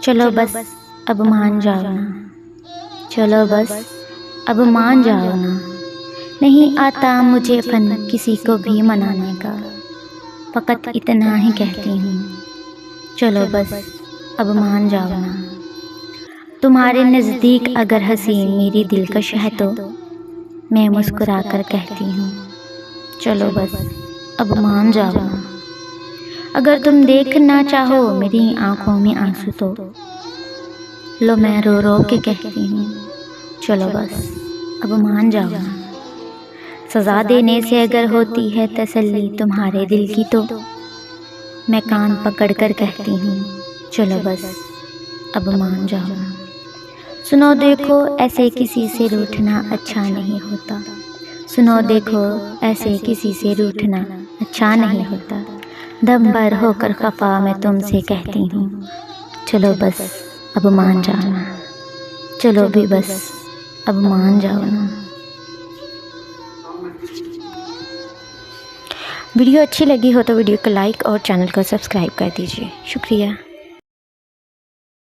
चलो बस अब मान जाओ ना, चलो बस अब मान जाओ ना। नहीं आता मुझे फन किसी को भी मनाने का, फ़कत इतना ही कहती हूँ, चलो बस अब मान जाओ ना। तुम्हारे नज़दीक अगर हंसी मेरी दिलकश है तो मैं मुस्कुरा कर कहती हूँ, चलो बस अब मान जाओ ना। अगर तुम देखना चाहो मेरी आँखों में आंसू तो लो मैं रो रो के कहती हूँ, चलो बस अब मान जाओ ना। सज़ा देने से अगर होती है तसल्ली तुम्हारे दिल की तो मैं कान पकड़ कर कहती हूँ, चलो बस अब मान जाओ ना। सुनो देखो ऐसे किसी से रूठना अच्छा नहीं होता, सुनो देखो ऐसे किसी से रूठना अच्छा नहीं होता। दम भर होकर खफा मैं तुमसे कहती हूँ, चलो बस अब मान जाओ ना, चलो भी बस अब मान जाओ ना। वीडियो अच्छी लगी हो तो वीडियो को लाइक और चैनल को सब्सक्राइब कर दीजिए। शुक्रिया।